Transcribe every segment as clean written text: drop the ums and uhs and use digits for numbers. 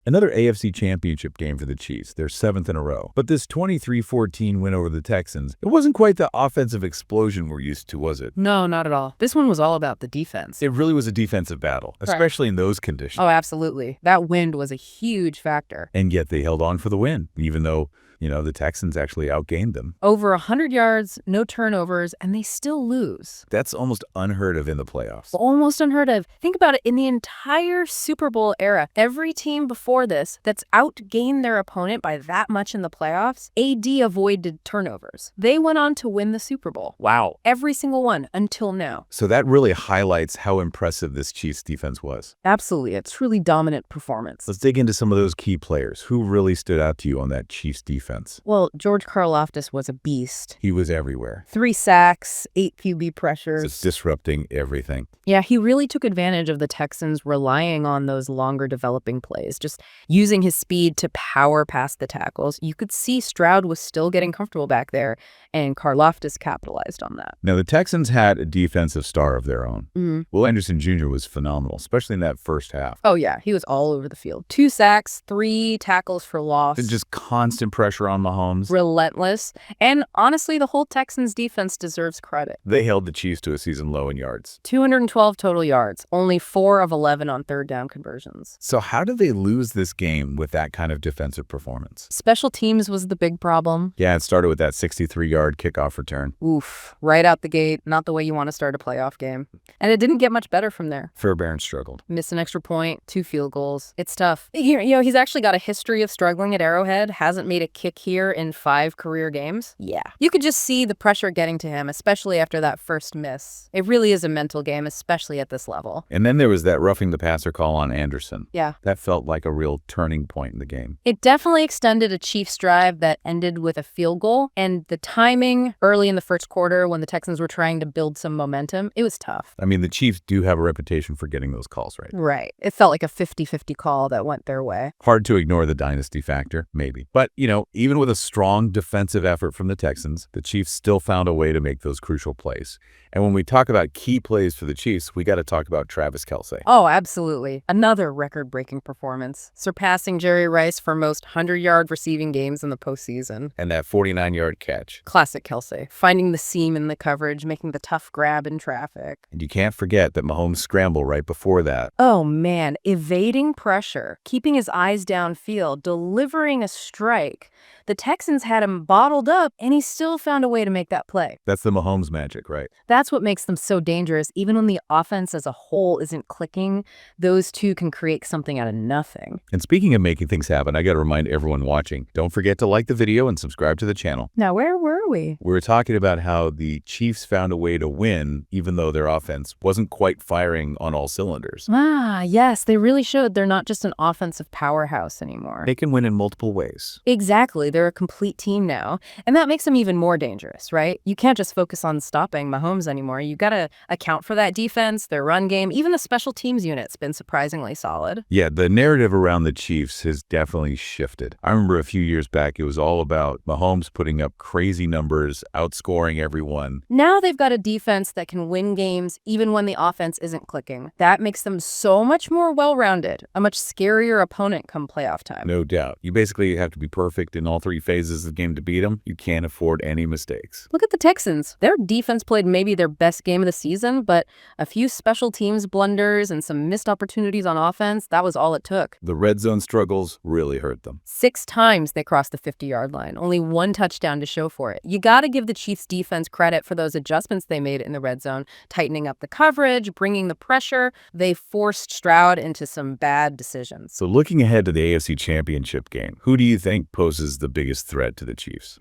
Another AFC Championship game for the Chiefs, their 7th in a row. But this 23-14 win over the Texans, it wasn't quite the offensive explosion we're used to, was it? No, not at all. This one was all about the defense. It really was a defensive battle, especially in those conditions. Oh, absolutely. That wind was a huge factor. And yet they held on for the win, even though the Texans actually outgained them. Over 100 yards, no turnovers, and they still lose. That's almost unheard of in the playoffs. Almost unheard of. Think about it. In the entire Super Bowl era, every team before this that's outgained their opponent by that much in the playoffs, AD avoided turnovers. They went on to win the Super Bowl. Wow. Every single one until now. So that really highlights how impressive this Chiefs defense was. Absolutely. A truly dominant performance. Let's dig into some of those key players. Who really stood out to you on that Chiefs defense? Well, George Karlaftis was a beast. He was everywhere. 3 sacks, 8 QB pressures. Just disrupting everything. Yeah, he really took advantage of the Texans relying on those longer developing plays, just using his speed to power past the tackles. You could see Stroud was still getting comfortable back there, and Karlaftis capitalized on that. Now, the Texans had a defensive star of their own. Will Anderson Jr. was phenomenal, especially in that first half. Oh, yeah, he was all over the field. 2 sacks, 3 tackles for loss. And just constant pressure on Mahomes. Relentless. And honestly, the whole Texans defense deserves credit. They held the Chiefs to a season low in yards. 212 total yards, only 4 of 11 on third down conversions. So how did they lose this game with that kind of defensive performance? Special teams was the big problem. Yeah, it started with that 63-yard kickoff return. Oof, right out the gate, not the way you want to start a playoff game. And it didn't get much better from there. Fairbairn struggled. Missed an extra point, 2 field goals. It's tough. He's actually got a history of struggling at Arrowhead, hasn't made a kick here in 5 career games. Yeah. You could just see the pressure getting to him, especially after that first miss. It really is a mental game, especially at this level. And then there was that roughing the passer call on Anderson. Yeah. That felt like a real turning point in the game. It definitely extended a Chiefs drive that ended with a field goal, and the timing early in the first quarter when the Texans were trying to build some momentum, it was tough. I mean, the Chiefs do have a reputation for getting those calls right. Right. It felt like a 50-50 call that went their way. Hard to ignore the dynasty factor, maybe. But, even with a strong defensive effort from the Texans, the Chiefs still found a way to make those crucial plays. And when we talk about key plays for the Chiefs, we got to talk about Travis Kelce. Oh, absolutely. Another record-breaking performance, surpassing Jerry Rice for most 100-yard receiving games in the postseason. And that 49-yard catch. Classic Kelce, finding the seam in the coverage, making the tough grab in traffic. And you can't forget that Mahomes' scramble right before that. Oh, man, evading pressure, keeping his eyes downfield, delivering a strike. The Texans had him bottled up, and he still found a way to make that play. That's the Mahomes magic, right? That's what makes them so dangerous. Even when the offense as a whole isn't clicking, those two can create something out of nothing. And speaking of making things happen, I got to remind everyone watching, don't forget to like the video and subscribe to the channel. Now, where were we? We were talking about how the Chiefs found a way to win, even though their offense wasn't quite firing on all cylinders. Ah, yes, they really showed they're not just an offensive powerhouse anymore. They can win in multiple ways. Exactly. They're a complete team now. And that makes them even more dangerous, right? You can't just focus on stopping Mahomes anymore. You got to account for that defense, their run game, even the special teams unit's been surprisingly solid. Yeah, the narrative around the Chiefs has definitely shifted. I remember a few years back, it was all about Mahomes putting up crazy numbers, outscoring everyone. Now they've got a defense that can win games even when the offense isn't clicking. That makes them so much more well-rounded, a much scarier opponent come playoff time. No doubt. You basically have to be perfect in all 3 phases of the game to beat them. You can't afford any mistakes. Look at the Texans. Their defense played maybe their best game of the season, but a few special teams blunders and some missed opportunities on offense, that was all it took. The red zone struggles really hurt them. 6 times they crossed the 50-yard line, only 1 touchdown to show for it. You got to give the Chiefs defense credit for those adjustments they made in the red zone, tightening up the coverage, bringing the pressure. They forced Stroud into some bad decisions. So looking ahead to the AFC Championship game, who do you think poses the biggest threat to the Chiefs?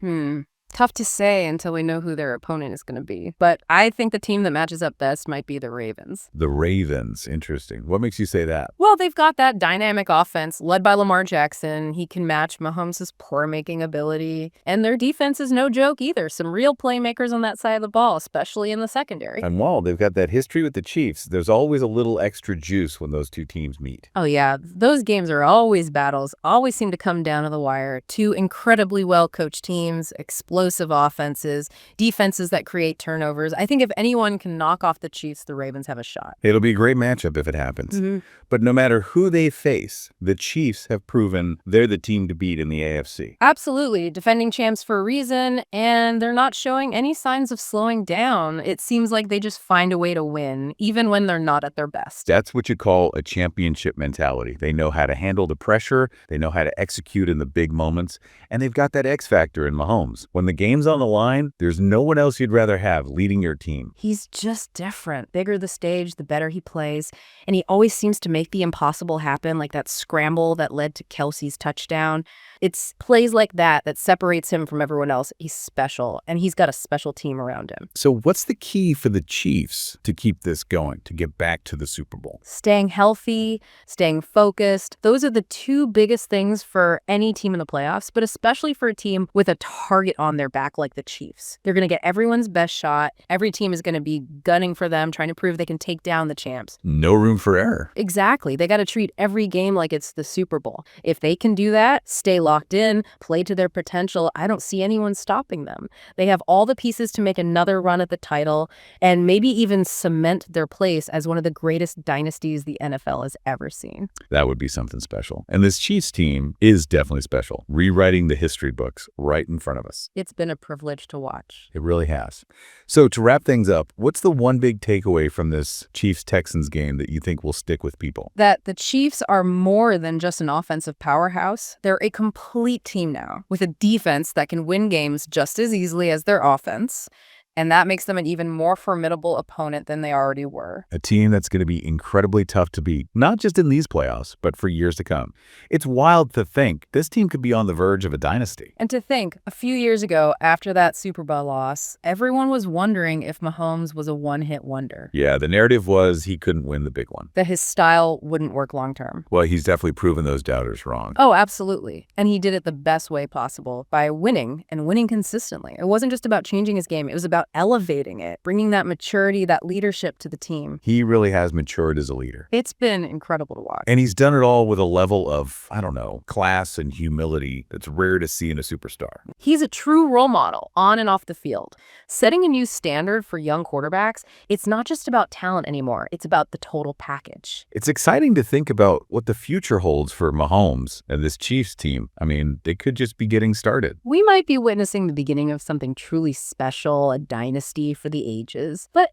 Tough to say until we know who their opponent is going to be. But I think the team that matches up best might be the Ravens. The Ravens. Interesting. What makes you say that? Well, they've got that dynamic offense led by Lamar Jackson. He can match Mahomes' playmaking ability. And their defense is no joke either. Some real playmakers on that side of the ball, especially in the secondary. And while they've got that history with the Chiefs, there's always a little extra juice when those 2 teams meet. Oh, yeah. Those games are always battles, always seem to come down to the wire. 2 incredibly well-coached teams, explosive explosive offenses, defenses that create turnovers. I think if anyone can knock off the Chiefs, the Ravens have a shot. It'll be a great matchup if it happens. But no matter who they face, the Chiefs have proven they're the team to beat in the AFC. Absolutely. Defending champs for a reason, and they're not showing any signs of slowing down. It seems like they just find a way to win, even when they're not at their best. That's what you call a championship mentality. They know how to handle the pressure, they know how to execute in the big moments, and they've got that X factor in Mahomes. When the game's on the line, there's no one else you'd rather have leading your team. He's just different. Bigger the stage, the better he plays, and he always seems to make the impossible happen, like that scramble that led to Kelce's touchdown. It's plays like that that separates him from everyone else. He's special, and he's got a special team around him. So what's the key for the Chiefs to keep this going, to get back to the Super Bowl? Staying healthy, staying focused. Those are the two biggest things for any team in the playoffs, but especially for a team with a target on their back like the Chiefs. They're going to get everyone's best shot. Every team is going to be gunning for them, trying to prove they can take down the champs. No room for error. Exactly. They got to treat every game like it's the Super Bowl. If they can do that, stay locked in, play to their potential, I don't see anyone stopping them. They have all the pieces to make another run at the title and maybe even cement their place as one of the greatest dynasties the NFL has ever seen. That would be something special. And this Chiefs team is definitely special, rewriting the history books right in front of us. It's been a privilege to watch. It really has. So to wrap things up, what's the one big takeaway from this Chiefs-Texans game that you think will stick with people? That the Chiefs are more than just an offensive powerhouse. They're a complete team now, with a defense that can win games just as easily as their offense. And that makes them an even more formidable opponent than they already were. A team that's going to be incredibly tough to beat, not just in these playoffs, but for years to come. It's wild to think this team could be on the verge of a dynasty. And to think, a few years ago, after that Super Bowl loss, everyone was wondering if Mahomes was a one-hit wonder. Yeah, the narrative was he couldn't win the big one. That his style wouldn't work long-term. Well, he's definitely proven those doubters wrong. Oh, absolutely. And he did it the best way possible, by winning, and winning consistently. It wasn't just about changing his game. It was about elevating it, bringing that maturity, that leadership to the team. He really has matured as a leader. It's been incredible to watch. And he's done it all with a level of, I don't know, class and humility that's rare to see in a superstar. He's a true role model on and off the field. Setting a new standard for young quarterbacks, it's not just about talent anymore. It's about the total package. It's exciting to think about what the future holds for Mahomes and this Chiefs team. I mean, they could just be getting started. We might be witnessing the beginning of something truly special, a dynasty for the ages. But,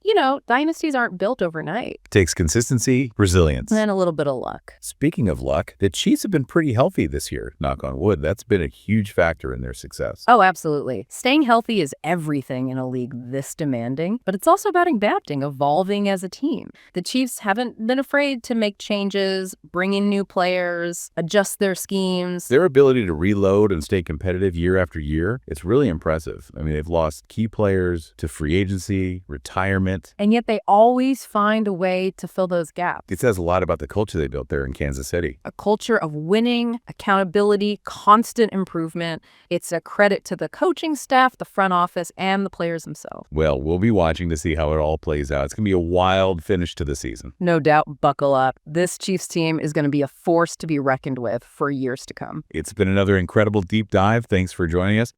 dynasties aren't built overnight. It takes consistency, resilience, And a little bit of luck. Speaking of luck, the Chiefs have been pretty healthy this year, knock on wood. That's been a huge factor in their success. Oh, absolutely. Staying healthy is everything in a league this demanding, but it's also about adapting, evolving as a team. The Chiefs haven't been afraid to make changes, bring in new players, adjust their schemes. Their ability to reload and stay competitive year after year, it's really impressive. I mean, they've lost key players to free agency, retirement. And yet they always find a way to fill those gaps. It says a lot about the culture they built there in Kansas City. A culture of winning, accountability, constant improvement. It's a credit to the coaching staff, the front office, and the players themselves. Well, we'll be watching to see how it all plays out. It's going to be a wild finish to the season. No doubt, buckle up. This Chiefs team is going to be a force to be reckoned with for years to come. It's been another incredible deep dive. Thanks for joining us.